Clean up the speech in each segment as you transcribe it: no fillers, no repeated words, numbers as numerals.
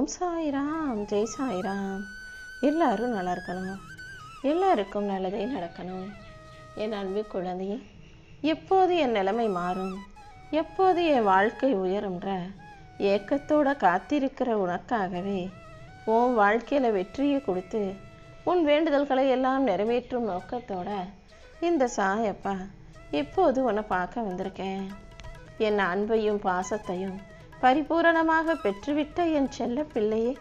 ஓம் சாய்ராம், ஜெய் சாய்ராம். எல்லாரும் நல்லா இருக்கணும், எல்லாருக்கும் நல்லதே நடக்கணும். என் அன்பு குழந்தையே, எப்போது என் நிலைமை மாறும், எப்போது என் வாழ்க்கை உயரும்ன்ற ஏக்கத்தோட காத்திருக்கிற உனக்காகவே உன் வாழ்க்கையில் வெற்றியை கொடுத்து உன் வேண்டுதல்களை எல்லாம் நிறைவேற்றும் நோக்கத்தோட இந்த சாயப்பா இப்போது உன்னை பார்க்க வந்திருக்கேன். என் அன்பையும் பாசத்தையும் பரிபூரணமாக பெற்றுவிட்ட என் செல்ல பிள்ளையே,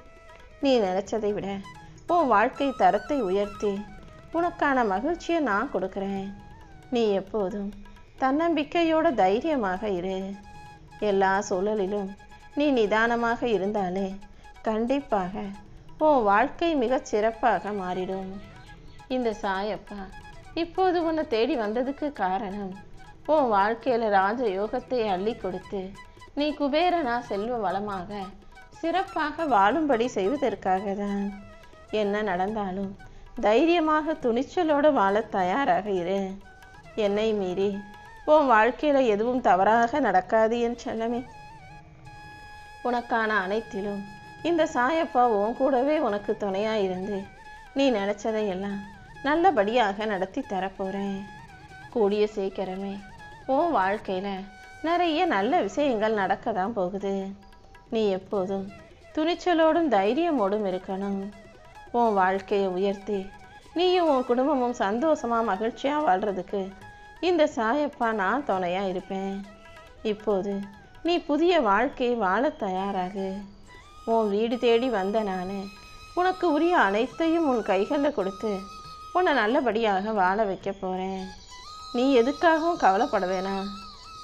நீ நினைச்சதை விட உன் வாழ்க்கை தரத்தை உயர்த்தி உனக்கான மகிழ்ச்சியை நான் கொடுக்குறேன். நீ எப்போதும் தன்னம்பிக்கையோட தைரியமாக இரு. எல்லா சூழலிலும் நீ நிதானமாக இருந்தாலே கண்டிப்பாக உன் வாழ்க்கை மிகச் சிறப்பாக மாறிடும். இந்த சாயப்பா இப்போது உன்னை தேடி வந்ததுக்கு காரணம், உன் வாழ்க்கையில் ராஜயோகத்தை அள்ளி கொடுத்து நீ குபேரனா செல்வ வளமாக சிறப்பாக வாழும்படி செய்வதற்காக தான். என்ன நடந்தாலும் தைரியமாக துணிச்சலோடு வாழ தயாராக இரு. என்னை மீறி உன் வாழ்க்கையில் எதுவும் தவறாக நடக்காது என் செல்லமே. உனக்கான அனைத்திலும் இந்த சாயப்பா உன் கூடவே உனக்கு துணையாக இருந்து நீ நினச்சதையெல்லாம் நல்லபடியாக நடத்தி தரப்போகிறேன். கூடிய சீக்கிரமே உன் வாழ்க்கையில் நிறைய நல்ல விஷயங்கள் நடக்க தான் போகுது. நீ எப்போதும் துணிச்சலோடும் தைரியமோடும் இருக்கணும். உன் வாழ்க்கையை உயர்த்தி நீயும் உன் குடும்பமும் சந்தோஷமாக மகிழ்ச்சியாக வாழ்கிறதுக்கு இந்த சாயப்பா நான் துணையாக இருப்பேன். இப்போது நீ புதிய வாழ்க்கையை வாழ தயாராகு. உன் வீடு தேடி வந்த நான் உனக்கு உரிய அனைத்தையும் உன் கைகளில் கொடுத்து உன்னை நல்லபடியாக வாழ வைக்க போகிறேன். நீ எதுக்காகவும் கவலைப்பட வேணாம்.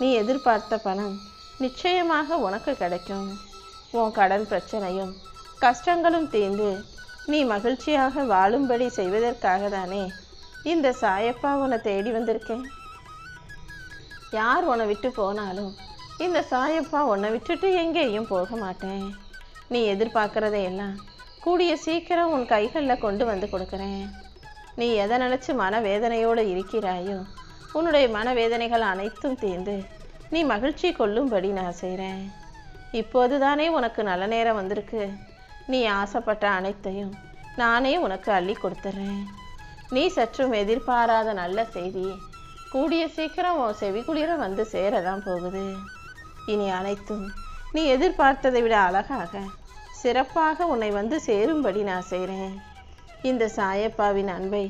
நீ எதிர்பார்த்த பணம் நிச்சயமாக உனக்கு கிடைக்கும். உன் கடன் பிரச்சனையும் கஷ்டங்களும் தீர்ந்து நீ மகிழ்ச்சியாக வாழும்படி செய்வதற்காக தானே இந்த சாயப்பா உன்னை தேடி வந்திருக்கேன். யார் உன்னை விட்டு போனாலும் இந்த சாயப்பா உன்னை விட்டுட்டு எங்கேயும் போக மாட்டேன். நீ எதிர்பார்க்குறதையெல்லாம் கூடிய சீக்கிரம் உன் கைகளில் கொண்டு வந்து கொடுக்குறேன். நீ எதை நினச்சி மனவேதனையோடு இருக்கிறாயோ உன்னுடைய மனவேதனைகள் அனைத்தும் தீர்ந்து நீ மகிழ்ச்சி கொள்ளும்படி நான் செய்கிறேன். இப்போது தானே உனக்கு நல்ல நேரம் வந்திருக்கு. நீ ஆசைப்பட்ட அனைத்தையும் நானே உனக்கு அள்ளி கொடுத்துட்றேன். நீ சற்றும் எதிர்பாராத நல்ல செய்தி கூடிய சீக்கிரம் உன் செவிக்குளிர வந்து சேரதான் போகுது. இனி அனைத்தும் நீ எதிர்பார்த்ததை விட அழகாக சிறப்பாக உன்னை வந்து சேரும்படி நான் செய்கிறேன். இந்த சாயப்பாவின் அன்பை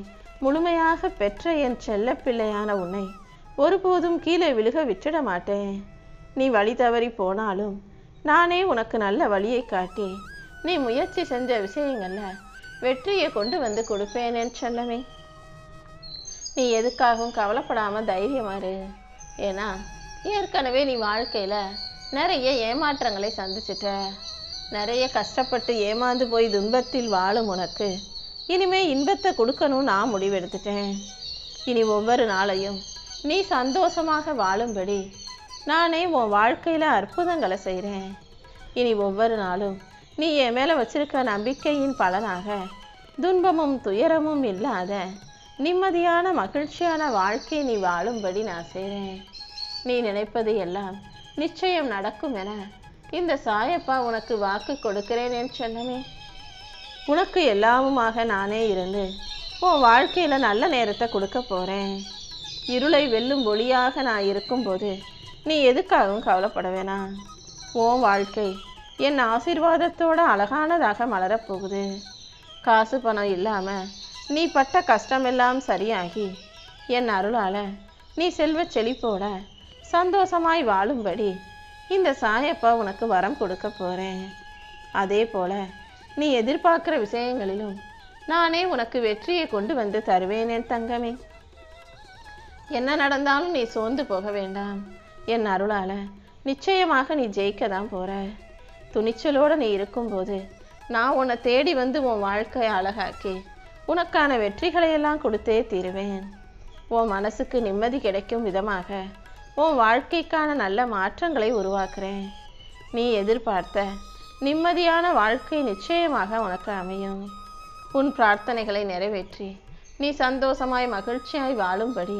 முழுமையாக பெற்ற என் செல்ல பிள்ளையான உன்னை ஒருபோதும் கீழே விழுக விட்டுட மாட்டேன். நீ வழி தவறி போனாலும் நானே உனக்கு நல்ல வழியை காட்டி நீ முயற்சி செஞ்ச விஷயங்களில் வெற்றியை கொண்டு வந்து கொடுப்பேன் என் செல்லமே. நீ எதுக்காகவும் கவலைப்படாமல் தைரியமாறு. ஏன்னா ஏற்கனவே நீ வாழ்க்கையில் நிறைய ஏமாற்றங்களை சந்திச்சிட்ட. நிறைய கஷ்டப்பட்டு ஏமாந்து போய் துன்பத்தில் வாழும் உனக்கு இனிமே இன்பத்தை கொடுக்கணும்னு நான் முடிவெடுத்துட்டேன். இனி ஒவ்வொரு நாளையும் நீ சந்தோஷமாக வாழும்படி நானே உன் வாழ்க்கையில் அற்புதங்களை செய்கிறேன். இனி ஒவ்வொரு நாளும் நீ என் மேலே வச்சிருக்க நம்பிக்கையின் பலனாக துன்பமும் துயரமும் இல்லாத நிம்மதியான மகிழ்ச்சியான வாழ்க்கை நீ வாழும்படி நான் செய்கிறேன். நீ நினைப்பது எல்லாம் நிச்சயம் நடக்கும் என இந்த சாயப்பா உனக்கு வாக்கு கொடுக்கிறேன் என் செல்லமே. உனக்கு எல்லாமுமாக நானே இருந்து உன் வாழ்க்கையில் நல்ல நேரத்தை கொடுக்க போகிறேன். இருளை வெல்லும் ஒளியாக நான் இருக்கும்போது நீ எதுக்காகவும் கவலைப்பட வேணாம். உன் வாழ்க்கை என் ஆசீர்வாதத்தோட அழகானதாக மலரப்போகுது. காசு பணம் இல்லாமல் நீ பட்ட கஷ்டமெல்லாம் சரியாகி என் அருளால் நீ செல்வ செழிப்போட சந்தோஷமாய் வாழும்படி இந்த சாயப்பா உனக்கு வரம் கொடுக்க போகிறேன். அதே போல் நீ எதிர்பார்க்குற விஷயங்களிலும் நானே உனக்கு வெற்றியை கொண்டு வந்து தருவேன் என் தங்கமே. என்ன நடந்தாலும் நீ சோர்ந்து போக வேண்டாம். என் அருளால் நிச்சயமாக நீ ஜெயிக்க தான் போகிற. துணிச்சலோடு நீ இருக்கும்போது நான் உன்னை தேடி வந்து உன் வாழ்க்கையை அழகாக்கி உனக்கான வெற்றிகளையெல்லாம் கொடுத்தே தீருவேன். உன் மனசுக்கு நிம்மதி கிடைக்கும் விதமாக உன் வாழ்க்கைக்கான நல்ல மாற்றங்களை உருவாக்குறேன். நீ எதிர்பார்த்த நிம்மதியான வாழ்க்கை நிச்சயமாக உனக்கு அமையும். உன் பிரார்த்தனைகளை நிறைவேற்றி நீ சந்தோஷமாய் மகிழ்ச்சியாய் வாழும்படி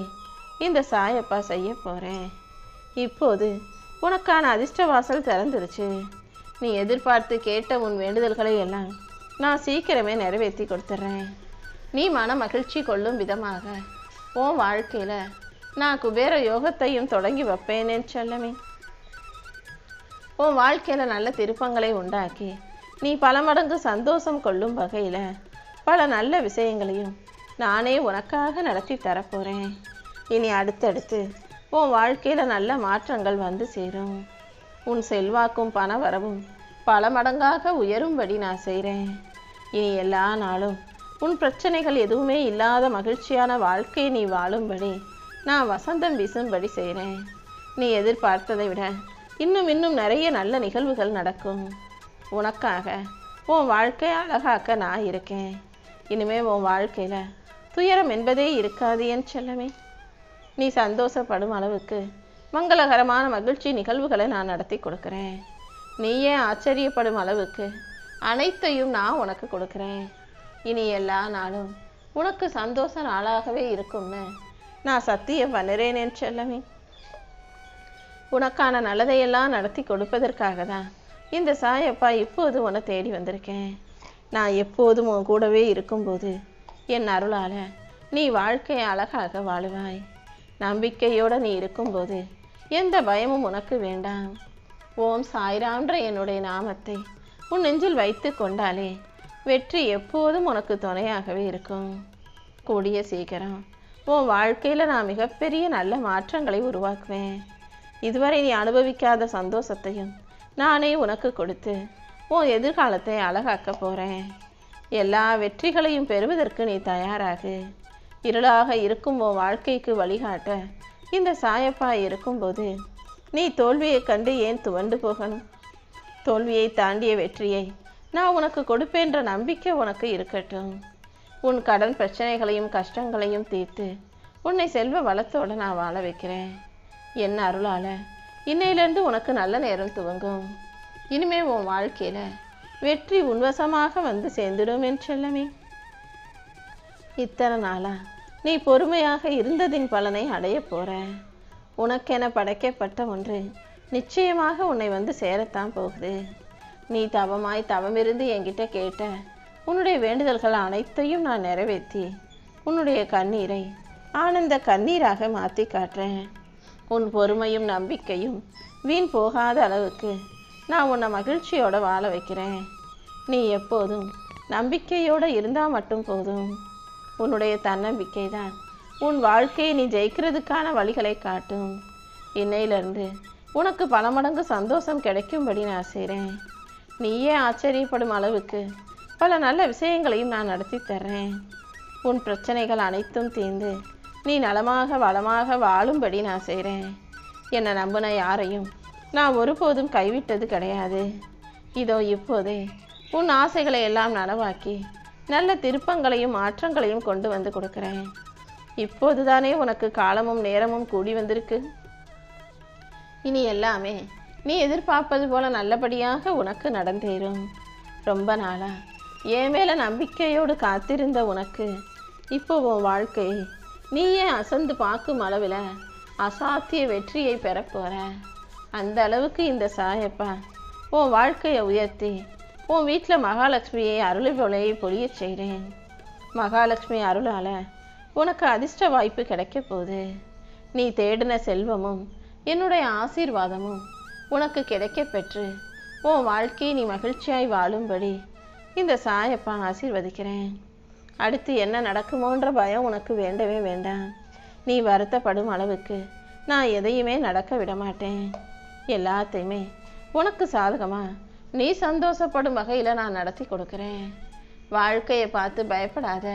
இந்த சாயப்பா செய்ய போகிறேன். இப்போது உனக்கான அதிர்ஷ்ட வாசல் திறந்துருச்சு. நீ எதிர்பார்த்து கேட்ட உன் வேண்டுதல்களை எல்லாம் நான் சீக்கிரமே நிறைவேற்றி கொடுத்துட்றேன். நீ மன மகிழ்ச்சி கொள்ளும் விதமாக உன் வாழ்க்கையில் நான் குபேர யோகத்தையும் தொடங்கி வைப்பேனே செல்லமே. உன் வாழ்க்கையில் நல்ல திருப்பங்களை உண்டாக்கி நீ பல மடங்கு சந்தோஷம் கொள்ளும் வகையில் பல நல்ல விஷயங்களையும் நானே உனக்காக நடத்தி தரப்போகிறேன். இனி அடுத்தடுத்து உன் வாழ்க்கையில் நல்ல மாற்றங்கள் வந்து சேரும். உன் செல்வாக்கும் பண வரவும் பல மடங்காக உயரும்படி நான் செய்கிறேன். இனி எல்லா நாளும் உன் பிரச்சனைகள் எதுவுமே இல்லாத மகிழ்ச்சியான வாழ்க்கையை நீ வாழும்படி நான் வசந்தம் வீசும்படி செய்கிறேன். நீ எதிர்பார்த்ததை விட இன்னும் நிறைய நல்ல நிகழ்வுகள் நடக்கும். உனக்காக உன் வாழ்க்கையை அழகாக்க நான் இருக்கேன். இனிமேல் உன் வாழ்க்கையில் துயரம் என்பதே இருக்காது என் செல்லமே. நீ சந்தோஷப்படும் அளவுக்கு மங்களகரமான மகிழ்ச்சி நிகழ்வுகளை நான் நடத்தி கொடுக்குறேன். நீயே ஆச்சரியப்படும் அளவுக்கு அனைத்தையும் நான் உனக்கு கொடுக்குறேன். இனி எல்லா நாளும் உனக்கு சந்தோஷ நாளாகவே இருக்கும்னு நான் சத்தியம் பண்ணுறேன் என் செல்லமே. உனக்கான நல்லதையெல்லாம் நடத்தி கொடுப்பதற்காக தான் இந்த சாயப்பா இப்போது உன்னை தேடி வந்திருக்கேன். நான் எப்போதும் உன் கூடவே இருக்கும்போது என் அருளால் நீ வாழ்க்கையை அழகாக வாழுவாய். நம்பிக்கையோடு நீ இருக்கும்போது எந்த பயமும் உனக்கு வேண்டாம். ஓம் சாய்ராம்ன்ற என்னுடைய நாமத்தை உன் நெஞ்சில் வைத்து கொண்டாலே வெற்றி எப்போதும் உனக்கு துணையாகவே இருக்கும். கூடிய சீக்கிரம் உன் வாழ்க்கையில் நான் மிகப்பெரிய நல்ல மாற்றங்களை உருவாக்குவேன். இதுவரை நீ அனுபவிக்காத சந்தோஷத்தையும் நானே உனக்கு கொடுத்து உன் எதிர்காலத்தை அழகாக்க போகிறேன். எல்லா வெற்றிகளையும் பெறுவதற்கு நீ தயாராகு. இருளாக இருக்கும் உன் வாழ்க்கைக்கு வழிகாட்ட இந்த சாயப்பா இருக்கும்போது நீ தோல்வியை கண்டு ஏன் துவண்டு போகணும்? தோல்வியை தாண்டிய வெற்றியை நான் உனக்கு கொடுப்பேன்ற நம்பிக்கை உனக்கு இருக்கட்டும். உன் கடன் பிரச்சனைகளையும் கஷ்டங்களையும் தீர்த்து உன்னை செல்வ வளத்தோடு நான் வாழ வைக்கிறேன். என் அருளால் இன்னையிலேருந்து உனக்கு நல்ல நேரம் துவங்கும். இனிமே உன் வாழ்க்கையில் வெற்றி உன்வசமாக வந்து சேர்ந்துடும் என் செல்லமே. இத்தனை நாளா நீ பொறுமையாக இருந்ததின் பலனை அடைய போற. உனக்கென படைக்கப்பட்ட ஒன்று நிச்சயமாக உன்னை வந்து சேரத்தான் போகுது. நீ தவமிருந்து என்கிட்ட கேட்ட உன்னுடைய வேண்டுதல்கள் அனைத்தையும் நான் நிறைவேற்றி உன்னுடைய கண்ணீரை ஆனந்த கண்ணீராக மாற்றி காட்டுறேன். உன் பொறுமையும் நம்பிக்கையும் வீண் போகாத அளவுக்கு நான் உன்னை மகிழ்ச்சியோடு வாழ வைக்கிறேன். நீ எப்போதும் நம்பிக்கையோடு இருந்தால் மட்டும் போதும். உன்னுடைய தன்னம்பிக்கை தான் உன் வாழ்க்கையை நீ ஜெயிக்கிறதுக்கான வழிகளை காட்டும். இன்னையிலிருந்து உனக்கு பல மடங்கு சந்தோஷம் கிடைக்கும்படி நான் செய்கிறேன். நீயே ஆச்சரியப்படும் அளவுக்கு பல நல்ல விஷயங்களையும் நான் நடத்தி தர்றேன். உன் பிரச்சனைகள் அனைத்தும் தீர்ந்து நீ நலமாக வளமாக வாழும்படி நான் செய்கிறேன். என்னை நம்பின யாரையும் நான் ஒருபோதும் கைவிட்டது கிடையாது. இதோ இப்போதே உன் ஆசைகளை எல்லாம் நனவாக்கி நல்ல திருப்பங்களையும் மாற்றங்களையும் கொண்டு வந்து கொடுக்குறேன். இப்போதுதானே உனக்கு காலமும் நேரமும் கூடி வந்திருக்கு. இனி எல்லாமே நீ எதிர்பார்ப்பது போல நல்லபடியாக உனக்கு நடந்தேறும். ரொம்ப நாளா என் மேல நம்பிக்கையோடு காத்திருந்த உனக்கு இப்போ உன் வாழ்க்கை நீயே அசந்து பார்க்கும் அளவில் அசாத்திய வெற்றியை பெறப்போற. அந்த அளவுக்கு இந்த சாயப்பா உன் வாழ்க்கையை உயர்த்தி உன் வீட்டில் மகாலட்சுமியை அருள்வொழியை பொழிய செய்கிறேன். மகாலட்சுமி அருளால் உனக்கு அதிர்ஷ்ட வாய்ப்பு கிடைக்க போகுது. நீ தேடின செல்வமும் என்னுடைய ஆசீர்வாதமும் உனக்கு கிடைக்க பெற்று உன் வாழ்க்கையை நீ மகிழ்ச்சியாய் வாழும்படி இந்த சாயப்பா ஆசீர்வதிக்கிறேன். அடுத்து என்ன நடக்குமோன்ற பயம் உனக்கு வேண்டவே வேண்டாம். நீ வருத்தப்படும் அளவுக்கு நான் எதையுமே நடக்க விட மாட்டேன். எல்லாத்தையுமே உனக்கு சாதகமாக நீ சந்தோஷப்படும் வகையில் நான் நடத்தி கொடுக்குறேன். வாழ்க்கையை பார்த்து பயப்படாத.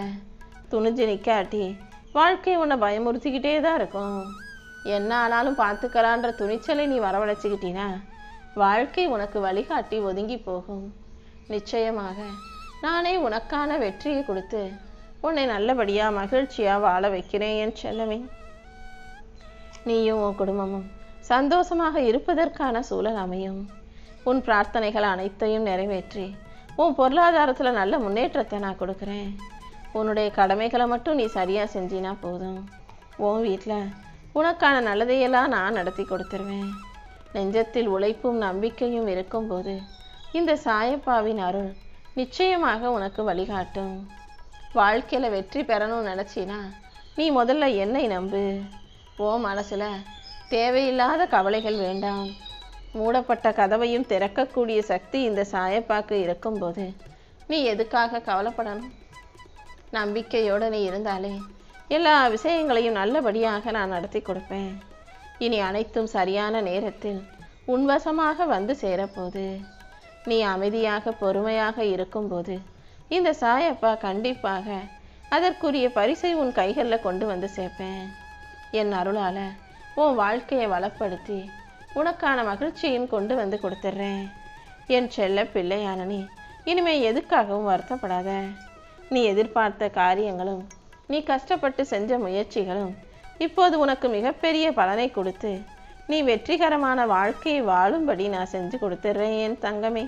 துணிஞ்சு நிற்காட்டி வாழ்க்கை உன்னை பயமுறுத்திக்கிட்டே தான் இருக்கும். என்ன ஆனாலும் பார்த்துக்கலான்ற துணிச்சலை நீ வரவழைச்சிக்கிட்டினா வாழ்க்கை உனக்கு வழிகாட்டி ஒதுங்கி போகும். நிச்சயமாக நானே உனக்கான வெற்றியை கொடுத்து உன்னை நல்லபடியாக மகிழ்ச்சியாக வாழ வைக்கிறேன் என் செல்லமே. நீயும் உன் குடும்பமும் சந்தோஷமாக இருப்பதற்கான சூழல் அமையும். உன் பிரார்த்தனைகள் அனைத்தையும் நிறைவேற்றி உன் பொருளாதாரத்தில் நல்ல முன்னேற்றத்தை நான் கொடுக்குறேன். உன்னுடைய கடமைகளை மட்டும் நீ சரியாக செஞ்சினா போதும். உன் வீட்டில் உனக்கான நல்லதையெல்லாம் நான் நடத்தி கொடுத்துருவேன். நெஞ்சத்தில் உழைப்பும் நம்பிக்கையும் இருக்கும்போது இந்த சாயப்பாவின் அருள் நிச்சயமாக உனக்கு வழிகாட்டும். வாழ்க்கையில் வெற்றி பெறணும்னு நினச்சினா நீ முதல்ல என்னை நம்பு. ஓ மனசில் தேவையில்லாத கவலைகள் வேண்டாம். மூடப்பட்ட கதவையும் திறக்கக்கூடிய சக்தி இந்த சாயப்பாக்கு இருக்கும்போது நீ எதுக்காக கவலைப்படணும்? நம்பிக்கையோடு நீ இருந்தாலே எல்லா விஷயங்களையும் நல்லபடியாக நான் நடத்தி கொடுப்பேன். இனி அனைத்தும் சரியான நேரத்தில் உன்வசமாக வந்து சேரப்போது. நீ அமைதியாக பொறுமையாக இருக்கும்போது இந்த சாயப்பா கண்டிப்பாக அதற்குரிய பரிசை உன் கைகளில் கொண்டு வந்து சேர்ப்பேன். என் அருளால் உன் வாழ்க்கையை வளப்படுத்தி உனக்கான மகிழ்ச்சியும் கொண்டு வந்து கொடுத்துட்றேன். என் செல்ல பிள்ளையான நீ இனிமே எதுக்காகவும் வருத்தப்படாத. நீ எதிர்பார்த்த காரியங்களும் நீ கஷ்டப்பட்டு செஞ்ச முயற்சிகளும் இப்போது உனக்கு மிகப்பெரிய பலனை கொடுத்து நீ வெற்றிகரமான வாழ்க்கையை வாழும்படி நான் செஞ்சு கொடுத்துட்றேன் என் தங்கமே.